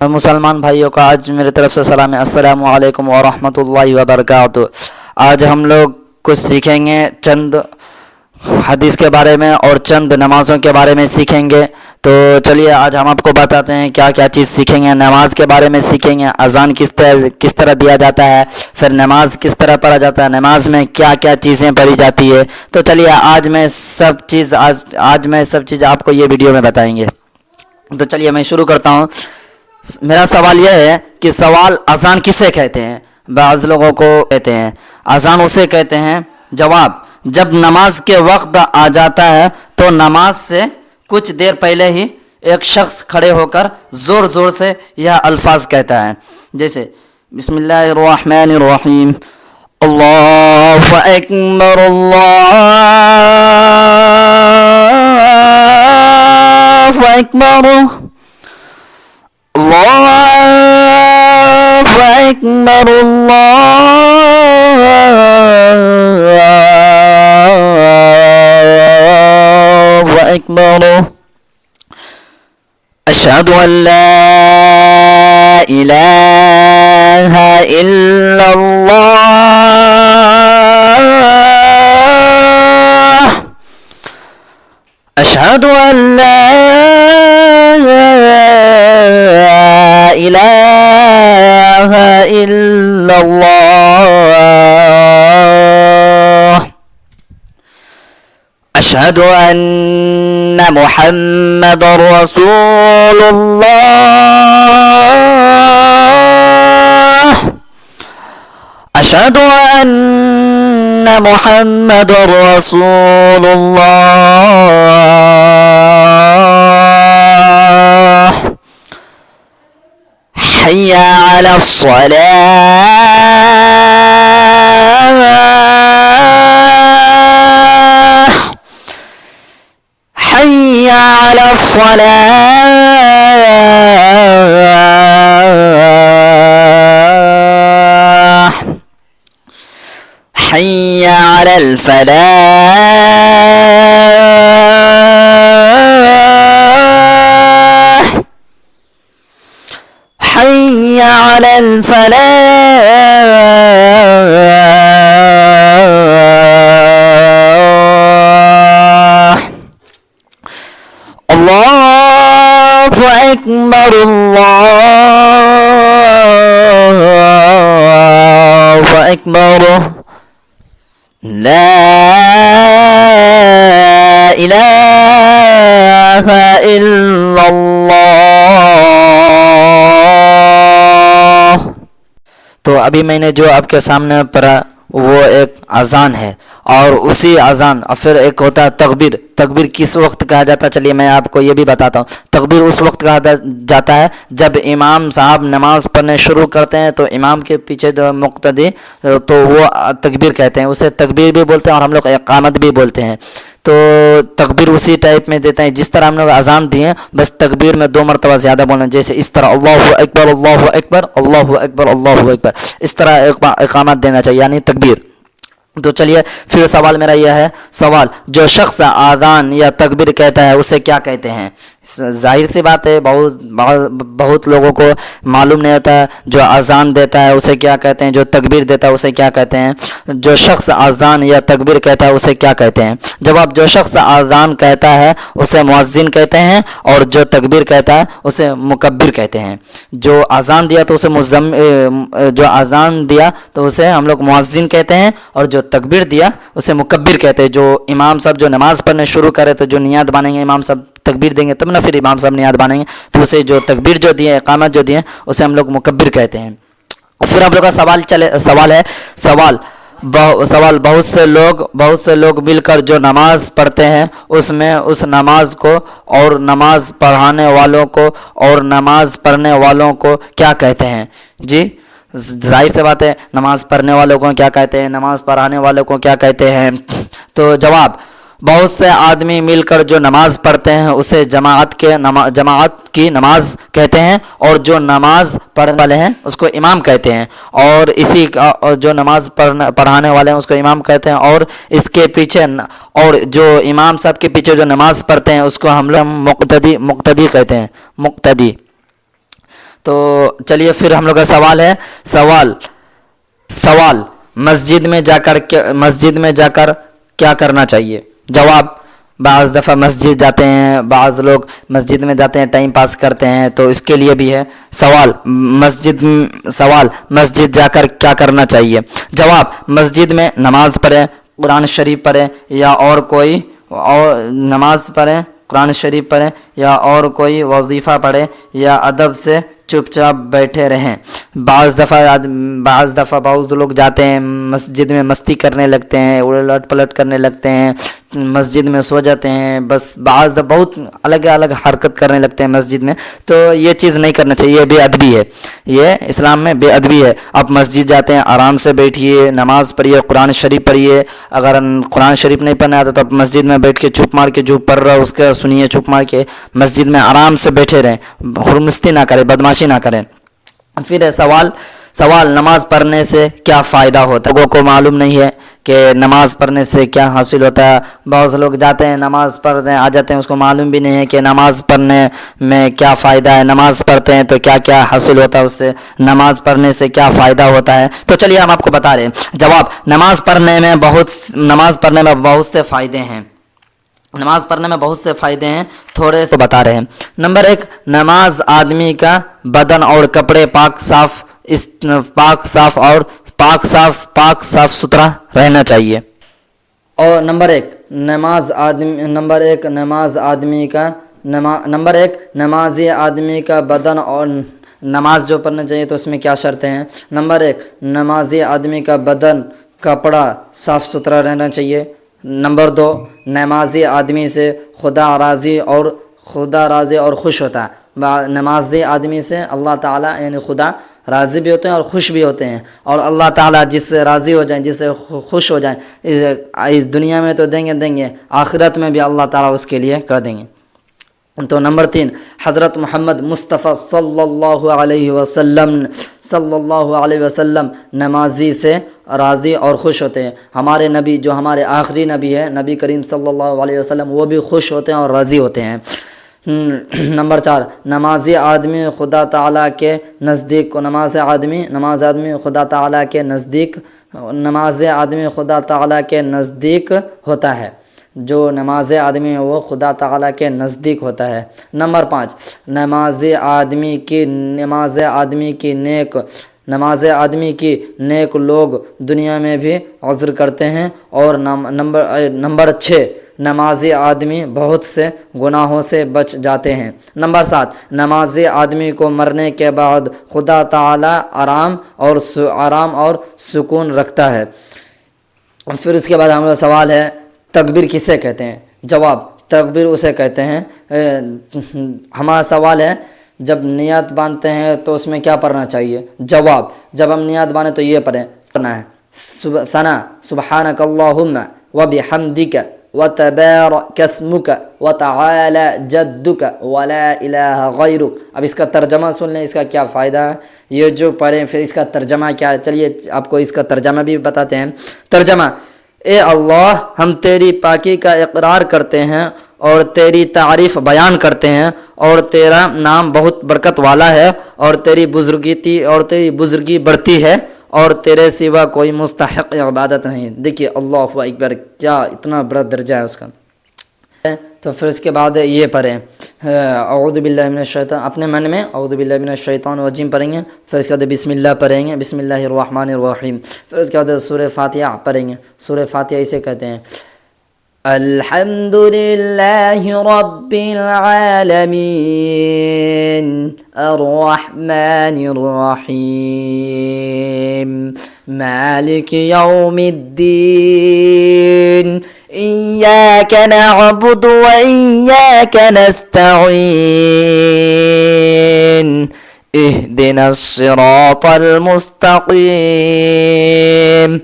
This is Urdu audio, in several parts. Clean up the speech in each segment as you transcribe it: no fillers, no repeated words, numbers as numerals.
مسلمان بھائیوں کا آج میرے طرف سے سلام ہے۔ السلام علیکم ورحمۃ اللہ وبرکاتہ۔ آج ہم لوگ کچھ سیکھیں گے، چند حدیث کے بارے میں اور چند نمازوں کے بارے میں سیکھیں گے۔ تو چلیے آج ہم آپ کو بتاتے ہیں کیا کیا چیز سیکھیں گے۔ نماز کے بارے میں سیکھیں گے، اذان کس طرح دیا جاتا ہے، پھر نماز کس طرح پڑھا جاتا ہے، نماز میں کیا کیا چیزیں پڑھی جاتی ہے۔ تو چلیے آج میں سب چیز آپ کو یہ ویڈیو میں بتائیں گے۔ تو چلیے میں شروع کرتا ہوں۔ میرا سوال یہ ہے کہ اذان کسے کہتے ہیں؟ بعض لوگوں کو کہتے ہیں اذان اسے کہتے ہیں۔ جواب: جب نماز کے وقت آ جاتا ہے تو نماز سے کچھ دیر پہلے ہی ایک شخص کھڑے ہو کر زور زور سے یہ الفاظ کہتا ہے، جیسے بسم اللہ الرحمن الرحیم، اللہ اکبر اللہ اکبر، اللہ اکبر، اللہ اکبر، اشہد ان لا الہ الا اللہ، اشہد ان لا الہ الا اللہ، اشہد ان محمد رسول اللہ، اشہد ان محمد رسول اللہ، حی علی الصلاة، حی علی الصلاة، حی علی الفلاح، حی علی الفلاح، اللہ اکبر، اللہ اکبر، لا الہ الا اللہ۔ تو ابھی میں نے جو آپ کے سامنے پڑھا وہ ایک اذان ہے، اور اسی اذان اور پھر ایک ہوتا ہے تکبیر۔ تکبیر کس وقت کہا جاتا ہے؟ چلیے میں آپ کو یہ بھی بتاتا ہوں۔ تکبیر اس وقت کہا جاتا ہے جب امام صاحب نماز پڑھنے شروع کرتے ہیں تو امام کے پیچھے جو مقتدی تو وہ تکبیر کہتے ہیں، اسے تکبیر بھی بولتے ہیں اور ہم لوگ اقامت بھی بولتے ہیں۔ تو تکبیر اسی ٹائپ میں دیتے ہیں جس طرح ہم لوگ اذان دیے، بس تکبیر میں 2 مرتبہ زیادہ بولنا، جیسے اس طرح اللہ اکبر اللہ اکبر اللہ اکبر اللہ اکبر، اس طرح اقامت دینا چاہیے، یعنی تکبیر۔ تو چلیے پھر سوال میرا یہ ہے، سوال: جو شخص اذان یا تکبیر کہتا ہے اسے کیا کہتے ہیں؟ ظاہر سی بات ہے بہت لوگوں کو معلوم نہیں ہوتا ہے جو اذان دیتا ہے اسے کیا کہتے ہیں، جو تکبیر دیتا ہے اسے کیا کہتے ہیں۔ جو شخص اذان یا تکبیر کہتا ہے اسے کیا کہتے ہیں؟ جواب: جو شخص اذان کہتا ہے اسے مؤذن کہتے ہیں، اور جو تکبیر کہتا ہے اسے مکبر کہتے ہیں۔ جو اذان دیا تو اسے ہم لوگ مؤذن کہتے ہیں، اور جو تکبیر دیا اسے مکبر کہتے ہیں۔ جو امام صاحب جو نماز پڑھنے شروع کرے تو جو نیت باندھیں گے، امام صاحب تکبیر دیں گے تب نہ پھر امام صاحب نیت باندھیں گے، تو اسے جو تکبیر جو دیے، اقامت جو دیے، اسے ہم لوگ مکبر کہتے ہیں۔ پھر آپ لوگ کا سوال بہت سے لوگ مل کر جو نماز پڑھتے ہیں اس نماز کو اور نماز پڑھانے والوں کو اور نماز پڑھنے والوں کو کیا کہتے ہیں؟ جی ظاہر سی بات ہے، نماز پڑھنے والوں کو کیا کہتے ہیں، نماز پڑھانے والوں کو کیا کہتے ہیں؟ تو جواب: بہت سے آدمی مل کر جو نماز پڑھتے ہیں اسے جماعت کی نماز کہتے ہیں، اور جو نماز پڑھنے والے ہیں اس کو امام کہتے ہیں، اور اسی جو نماز پڑھانے والے ہیں اس کو امام کہتے ہیں، اور اس کے پیچھے اور جو امام صاحب کے پیچھے جو نماز پڑھتے ہیں اس کو ہم لوگ مقتدی کہتے ہیں، مقتدی۔ تو چلیے پھر ہم لوگ کا سوال ہے، سوال مسجد میں جا کر کیا کرنا چاہیے؟ جواب، بعض دفعہ مسجد جاتے ہیں، بعض لوگ مسجد میں جاتے ہیں ٹائم پاس کرتے ہیں، تو اس کے لیے بھی ہے سوال مسجد جا کر کیا کرنا چاہیے؟ جواب، مسجد میں نماز پڑھیں، قرآن شریف پڑھیں یا قرآن شریف پڑھیں یا اور کوئی وظیفہ پڑھیں یا ادب سے چپ چاپ بیٹھے رہیں۔ بعض دفعہ بہت لوگ جاتے ہیں مسجد میں مستی کرنے لگتے ہیں، الٹ پلٹ کرنے لگتے ہیں، مسجد میں سو جاتے ہیں، بس بعض بہت الگ الگ حرکت کرنے لگتے ہیں مسجد میں، تو یہ چیز نہیں کرنا چاہیے، یہ بے ادبی ہے، یہ اسلام میں بے ادبی ہے۔ آپ مسجد جاتے ہیں آرام سے بیٹھیے، نماز پڑھیے، قرآن شریف پڑھیے، اگر قرآن شریف نہیں پڑھنا آتا تو آپ مسجد میں بیٹھ کے چپ مار کے جو پڑھ رہا ہے اس کا سنیے، چپ مار کے مسجد میں آرام سے بیٹھے رہیں، ہرمستی نہ کریں، بدماشی نہ کریں۔ پھر ہے سوال نماز پڑھنے سے کیا فائدہ ہوتا ہے؟ لوگوں کو معلوم نہیں ہے کہ نماز پڑھنے سے کیا حاصل ہوتا ہے۔ بہت سے لوگ جاتے ہیں نماز پڑھتے ہیں آ جاتے ہیں، اس کو معلوم بھی نہیں ہے کہ نماز پڑھنے میں کیا فائدہ ہے، نماز پڑھتے ہیں تو کیا کیا حاصل ہوتا ہے اس سے، نماز پڑھنے سے کیا فائدہ ہوتا ہے۔ تو چلیے ہم آپ کو بتا رہے ہیں۔ جواب، نماز پڑھنے میں بہت سے فائدے ہیں، نماز پڑھنے میں بہت سے فائدے ہیں، تھوڑے سے بتا رہے ہیں۔ نمبر 1، نماز آدمی کا بدن اور کپڑے پاک صاف ستھرا رہنا چاہیے۔ اور نمازی آدمی کا بدن اور نماز جو پڑھنا چاہیے تو اس میں کیا شرطیں ہیں؟ نمبر 1، نمازی آدمی کا بدن کپڑا صاف ستھرا رہنا چاہیے۔ نمبر 2، نمازی آدمی سے خدا راضی اور خوش ہوتا ہے۔ نمازی آدمی سے اللہ تعالیٰ یعنی خدا راضی بھی ہوتے ہیں اور خوش بھی ہوتے ہیں، اور اللہ تعالیٰ جس سے راضی ہو جائیں، جس سے خوش ہو جائیں، اس دنیا میں تو دیں گے، آخرت میں بھی اللہ تعالیٰ اس کے لیے کر دیں گے۔ تو نمبر 3، حضرت محمد مصطفیٰ صلی اللہ علیہ وسلم نمازی سے راضی اور خوش ہوتے ہیں۔ ہمارے نبی جو ہمارے آخری نبی ہے، نبی کریم صلی اللہ علیہ وسلم، وہ بھی خوش ہوتے ہیں اور راضی ہوتے ہیں۔ نمبر 4، نمازی آدمی خدا تعالیٰ کے نزدیک ہوتا ہے، جو نماز آدمی ہے وہ خدا تعالیٰ کے نزدیک ہوتا ہے۔ نمبر 5، نماز آدمی کی نیک لوگ دنیا میں بھی عذر کرتے ہیں۔ اور نمبر 6، نمازی آدمی بہت سے گناہوں سے بچ جاتے ہیں۔ نمبر 7، نمازی آدمی کو مرنے کے بعد خدا تعالیٰ آرام اور سکون رکھتا ہے۔ پھر اس کے بعد ہمارا سوال ہے، تکبیر کسے کہتے ہیں؟ جواب، تکبیر اسے کہتے ہیں، ہمارا سوال ہے جب نیت باندھتے ہیں تو اس میں کیا پڑھنا چاہیے؟ جواب، جب ہم نیت باندھیں تو یہ پڑھنا ہے، سبحانک اللہم وبحمدک وتبارک اسمک وتعالی جدک ولا الہ غیرک۔ اب اس کا ترجمہ سن لیں، اس کا کیا فائدہ ہے، یہ جو پڑھیں پھر اس کا ترجمہ کیا ہے، چلیے آپ کو اس کا ترجمہ بھی بتاتے ہیں۔ ترجمہ، اے اللہ، ہم تیری پاکی کا اقرار کرتے ہیں اور تیری تعریف بیان کرتے ہیں، اور تیرا نام بہت برکت والا ہے، اور تیری بزرگی بڑھتی ہے، اور تیرے سوا کوئی مستحق عبادت نہیں۔ دیکھیے اللہ اکبر، کیا اتنا بڑا درجہ ہے اس کا۔ تو پھر اس کے بعد یہ پڑھیں، اعوذ باللہ من الشیطان، اپنے من میں اعوذ باللہ من الشیطان الرجیم پڑھیں گے، پھر اس کے بعد بسم اللہ پڑھیں گے، بسم اللہ الرحمن الرحیم، پھر اس کے بعد سورہ فاتحہ پڑھیں گے۔ سورہ فاتحہ اسے کہتے ہیں، الحمد للہ رب العالمین الرحمن الرحیم مالک یوم الدین ایاک نعبد و ایاک نستعین اہدنا الصراط المستقیم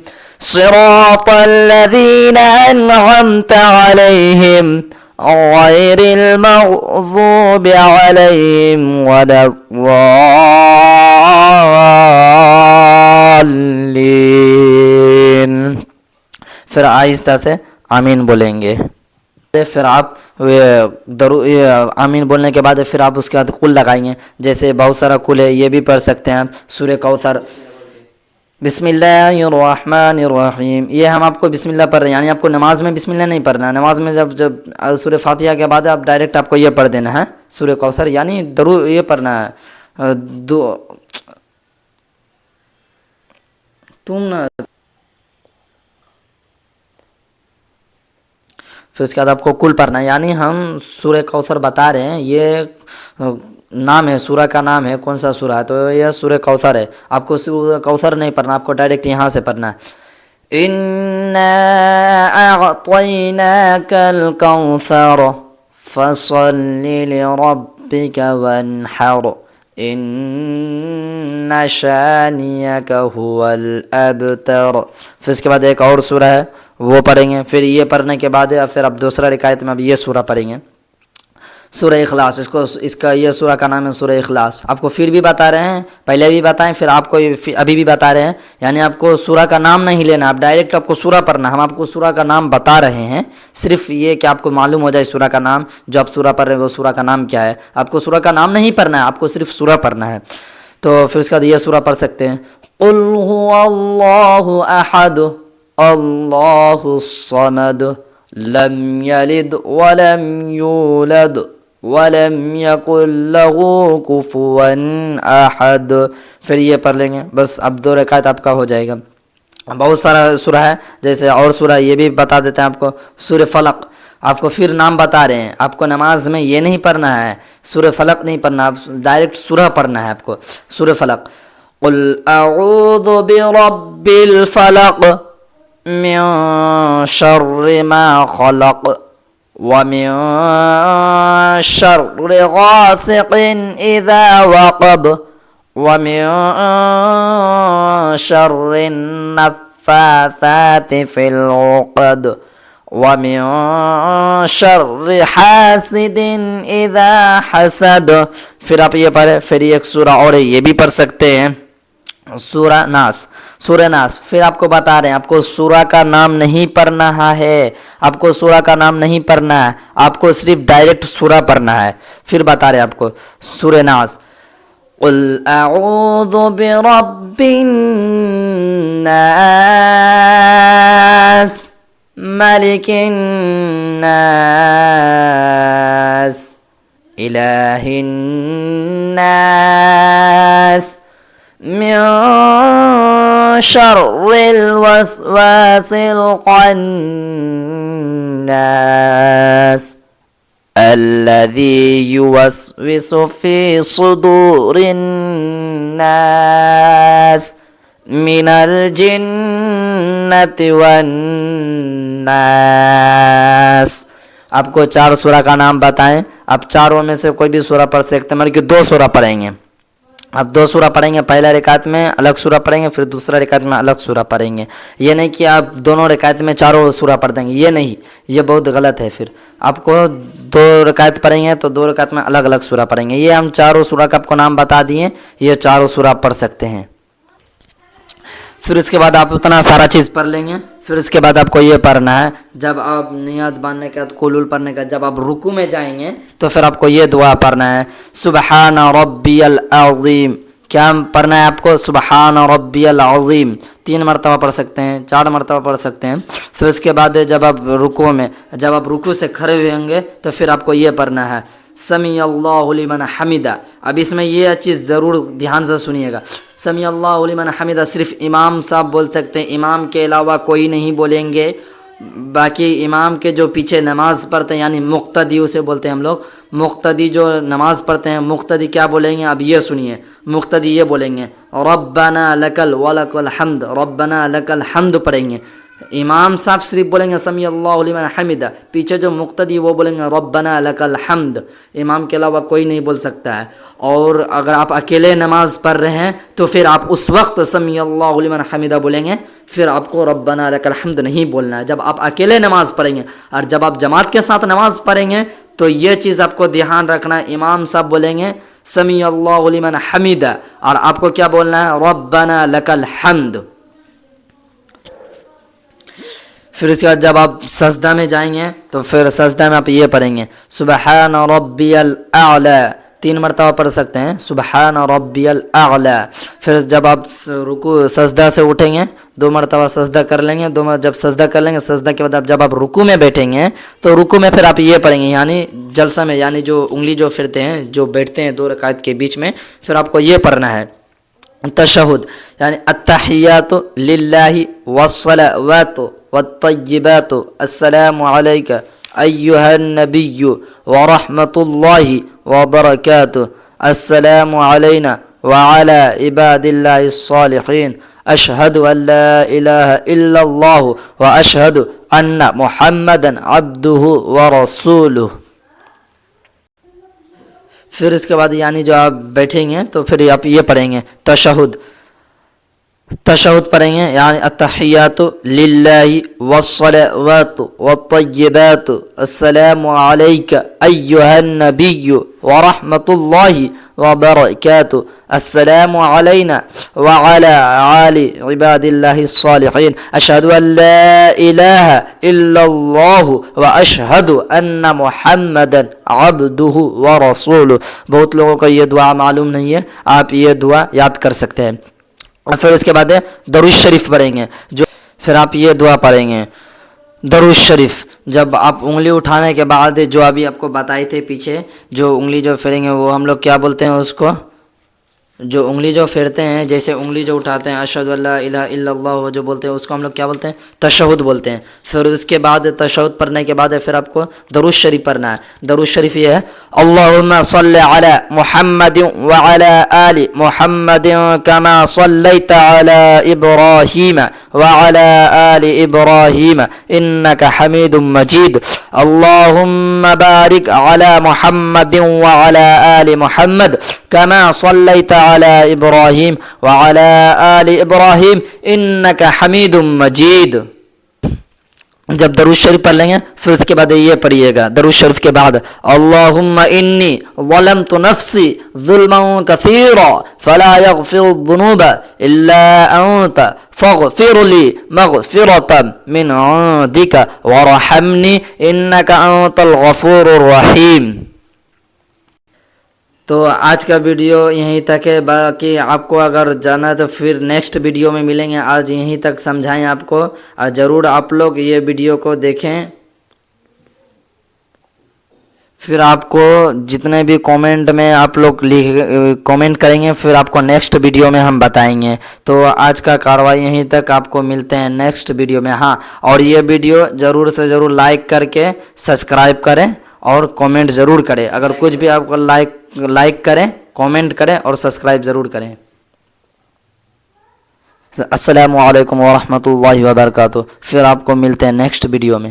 صراط الذين أنعمت عليهم غير المغضوب عليهم ولا الضالين۔ پھر آہستہ سے آمین بولیں گے۔ پھر آپ آمین بولنے کے بعد پھر آپ اس کے بعد قل لگائیں گے. جیسے بہت سارا قل ہے، یہ بھی پڑھ سکتے ہیں آپ. سورہ کوثر بسم اللہ الرحمن الرحیم، یہ ہم آپ کو بسم اللہ پڑھ رہے ہیں، یعنی آپ کو نماز میں بسم اللہ نہیں پڑھنا ہے. نماز میں جب سورہ فاتحہ کے بعد آپ ڈائریکٹ آپ کو یہ پڑھ دینا ہے سورہ کوثر، یعنی درود یہ پڑھنا ہے. پھر اس کے بعد آپ کو کل پڑھنا ہے. یعنی ہم سورہ کوثر بتا رہے ہیں، یہ نام ہے، سورہ کا نام ہے. کون سا سورہ ہے؟ تو یہ سورہ کوثر ہے. آپ کو سورہ کوثر نہیں پڑھنا، آپ کو ڈائریکٹ یہاں سے پڑھنا ہے. اِنَّا أَعْطَيْنَاكَ الْكَوْثَرَ فَصَلِّ لِرَبِّكَ وَانْحَرْ إِنَّ شَانِئَكَ هُوَ الْأَبْتَرُ. پھر اس کے بعد ایک اور سورہ ہے وہ پڑھیں گے. پھر یہ پڑھنے کے بعد پھر اب دوسرا رکعت میں اب یہ سورہ پڑھیں گے، سورہ اخلاص. اس کا یہ سورہ کا نام ہے سورہ اخلاص. آپ کو پھر بھی بتا رہے ہیں، پہلے بھی بتائیں، پھر آپ کو ابھی بھی بتا رہے ہیں. یعنی آپ کو سورہ کا نام نہیں لینا، آپ ڈائریکٹ آپ کو سورہ پڑھنا. ہم آپ کو سورہ کا نام بتا رہے ہیں، صرف یہ کہ آپ کو معلوم ہو جائے سورہ کا نام. جو آپ سورہ پڑھ رہے ہیں وہ سورہ کا نام کیا ہے. آپ کو سورہ کا نام نہیں پڑھنا ہے، آپ کو صرف سورہ پڑھنا ہے. تو پھر اس کے بعد یہ سورہ پڑھ سکتے ہیں. قل هو اللہ احد اللہ الصمد لم یلد ولم یولد وَلَمْ يَكُنْ لَهُ كُفُوًا أَحَدٌ. پھر یہ پڑھ لیں گے، بس اب 2 رکعت آپ کا ہو جائے گا. بہت سارا سورہ ہے، جیسے اور سورہ یہ بھی بتا دیتے ہیں آپ کو. سورہ فلق آپ کو پھر نام بتا رہے ہیں. آپ کو نماز میں یہ نہیں پڑھنا ہے، سورہ فلق نہیں پڑھنا، آپ ڈائریکٹ سورہ پڑھنا ہے آپ کو. سورہ فلق قُلْ أَعُوذُ بِرَبِّ الْفَلَقِ مِنْ شَرِّ مَا خَلَقَ وَمِن شَرِّ غَاسِقٍ إِذَا وَقَبَ وَمِن شَرِّ النَّفَّاثَاتِ فِي الْعُقَدِ وَمِن شَرِّ حَاسِدٍ إِذَا حَسَدَ. پھر آپ یہ پڑھیں. پھر ایک سورہ اور ہے، یہ بھی پڑھ سکتے ہیں، سورہ ناس. سورہ ناس پھر آپ کو بتا رہے ہیں، آپ کو سورہ کا نام نہیں پڑھنا ہے، آپ کو سورہ کا نام نہیں پڑھنا ہے، آپ کو صرف ڈائریکٹ سورہ پڑھنا ہے. پھر بتا رہے ہیں آپ کو سورہ ناس قُلْ أَعُوذُ بِرَبِّ النَّاسِ مَلِكِ النَّاسِ إِلَٰهِ النَّاسِ مِن شَرِّ الْوَسْوَاسِ الْخَنَّاسِ الَّذِي يُوَسْوِسُ فِي صُدُورِ النَّاسِ مِنَ الْجِنَّةِ وَالنَّاسِ. آپ کو 4 سورہ کا نام بتائیں، آپ چاروں میں سے کوئی بھی سورہ پڑھ سکتے ہیں، مگر کہ 2 سورہ پڑھیں گے. آپ 2 سورہ پڑھیں گے، پہلا رکعت میں الگ سورہ پڑھیں گے، پھر دوسرا رکعت میں الگ سورہ پڑھیں گے. یہ نہیں کہ آپ دونوں رکعت میں چاروں سورہ پڑھ دیں گے، یہ نہیں، یہ بہت غلط ہے. پھر آپ کو 2 رکعت پڑھیں گے تو 2 رکعت میں الگ الگ سورہ پڑھیں گے. یہ ہم چاروں سورہ کا آپ کو نام بتا دیے، یہ چاروں سورہ پڑھ سکتے ہیں. پھر اس کے بعد آپ اتنا سارا چیز پڑھ لیں گے. پھر اس کے بعد آپ کو یہ پڑھنا ہے، جب آپ نیت باندھنے کے بعد قلول پڑھنے کا جب آپ رکوع میں جائیں گے تو پھر آپ کو یہ دعا پڑھنا ہے، سبحان ربی العظیم. کیا پڑھنا ہے آپ کو؟ سبحان ربی العظیم. 3 مرتبہ پڑھ سکتے ہیں، 4 مرتبہ پڑھ سکتے ہیں. پھر اس کے بعد جب آپ رکوع سے کھڑے ہوئیں گے تو پھر آپ کو یہ پڑھنا ہے، سمیع اللہ لمن حمدہ. اب اس میں یہ چیز ضرور دھیان سے سنیے گا. سمیع اللہ لمن حمدہ صرف امام صاحب بول سکتے ہیں، امام کے علاوہ کوئی نہیں بولیں گے. باقی امام کے جو پیچھے نماز پڑھتے ہیں، یعنی مقتدی اسے بولتے ہیں ہم لوگ، مقتدی جو نماز پڑھتے ہیں، مقتدی کیا بولیں گے؟ اب یہ سنیے، مقتدی یہ بولیں گے، ربنا لکل ولک الحمد، ربنا لک الحمد پڑھیں گے. امام صاحب صرف بولیں گے سمیع اللہ لمن حمدہ، پیچھے جو مقتدی وہ بولیں گے ربنا لک الحمد. امام کے علاوہ کوئی نہیں بول سکتا ہے. اور اگر آپ اکیلے نماز پڑھ رہے ہیں تو پھر آپ اس وقت سمیع اللہ لمن حمدہ بولیں گے، پھر آپ کو ربنا لک الحمد نہیں بولنا ہے جب آپ اکیلے نماز پڑھیں گے. اور جب آپ جماعت کے ساتھ نماز پڑھیں گے تو یہ چیز آپ کو دھیان رکھنا ہے، امام صاحب بولیں گے سمیع اللہ لمن حمدہ اور آپ کو کیا بولنا ہے؟ ربنا لک الحمد. پھر اس کے بعد جب آپ سجدہ میں جائیں گے تو پھر سجدہ میں آپ یہ پڑھیں گے سبحان ربی الاعلی، 3 مرتبہ پڑھ سکتے ہیں سبحان ربی الاعلی۔ پھر جب آپ رکوع سجدہ سے اٹھیں گے 2 مرتبہ سجدہ کر لیں گے، جب سجدہ کر لیں گے سجدہ کے بعد جب آپ رکوع میں بیٹھیں گے تو رکوع میں پھر آپ یہ پڑھیں گے، یعنی جلسہ میں، یعنی جو انگلی جو پھرتے ہیں، جو بیٹھتے ہیں 2 رکعت کے بیچ میں، پھر آپ کو یہ پڑھنا ہے تشہد، یعنی التحیات للہ والصلوات والطیبات السلام علیک ایہا النبی ورحمۃ اللہ وبرکاتہ السلام علینا وعلی عباد اللہ الصالحین اشہد ان لا الہ الا اللہ واشہد ان محمدا عبدہ ورسولہ۔ پھر اس کے بعد یعنی جو آپ بیٹھیں گے تو پھر آپ یہ پڑھیں گے تشہد پڑھیں گے، یعنی التحیات للہ والصلوات والطیبات السلام علیک ایہا النبی ورحمۃ اللہ وبرکاتہ السلام علینا وعلی آل عباد اللہ الصالحین اشہد ان لا الہ الا اللہ واشہد ان محمدا عبدہ ورسولہ۔ بہت لوگوں کو یہ دعا معلوم نہیں ہے، آپ یہ دعا یاد کر سکتے ہیں۔ اور پھر اس کے بعد درود شریف پڑھیں گے، جو پھر آپ یہ دعا پڑھیں گے درود شریف جب آپ انگلی اٹھانے کے بعد، جو ابھی آپ کو بتائی تھے پیچھے، جو انگلی جو پھیریں گے وہ ہم لوگ کیا بولتے ہیں اس کو، جو انگلی جو پھیرتے ہیں، جیسے انگلی جو اٹھاتے ہیں اشہد ان لا الہ الا اللہ جو بولتے ہیں اس کو ہم لوگ کیا بولتے ہیں تشہد بولتے ہیں۔ پھر اس کے بعد تشہد پڑھنے کے بعد پھر آپ کو درود شریف پڑھنا ہے۔ درود شریف یہ ہے اللہم صلی علی محمد وعلی آل محمد کما صلیت علی ابراہیم وعلی آل ابراہیم انک حمید مجید اللہم بارک علی محمد وعلی آل محمد کما صلیت علی ابراہیم وعلی آل ابراہیم انک حمید مجید۔ جب درود شریف پڑھ لیں گے پھر اس کے بعد یہ پڑھیے گا درود شریف کے بعد اللہم انی ظلمت نفسی ظلما کثیرا فلا یغفر الذنوب الا انت فاغفر لی مغفرۃ من عندک ورحمنی انک انت الغفور الرحیم۔ تو آج کا ویڈیو یہیں تک ہے، باقی آپ کو اگر جانا ہے تو پھر نیکسٹ ویڈیو میں ملیں گے۔ آج یہیں تک سمجھائیں آپ کو، اور ضرور آپ لوگ یہ ویڈیو کو دیکھیں۔ پھر آپ کو جتنے بھی کومنٹ میں آپ لوگ کومنٹ کریں گے پھر آپ کو نیکسٹ ویڈیو میں ہم بتائیں گے۔ تو آج کا کارروائی یہیں تک، آپ کو ملتے ہیں نیکسٹ ویڈیو میں۔ ہاں، اور یہ ویڈیو ضرور سے ضرور لائک کر کے سبسکرائب کریں اور کومنٹ ضرور کریں۔ اگر کچھ بھی آپ کو لائک کریں، کومنٹ کریں اور سبسکرائب ضرور کریں۔ السلام علیکم ورحمۃ اللہ وبرکاتہ۔ پھر آپ کو ملتے ہیں نیکسٹ ویڈیو میں۔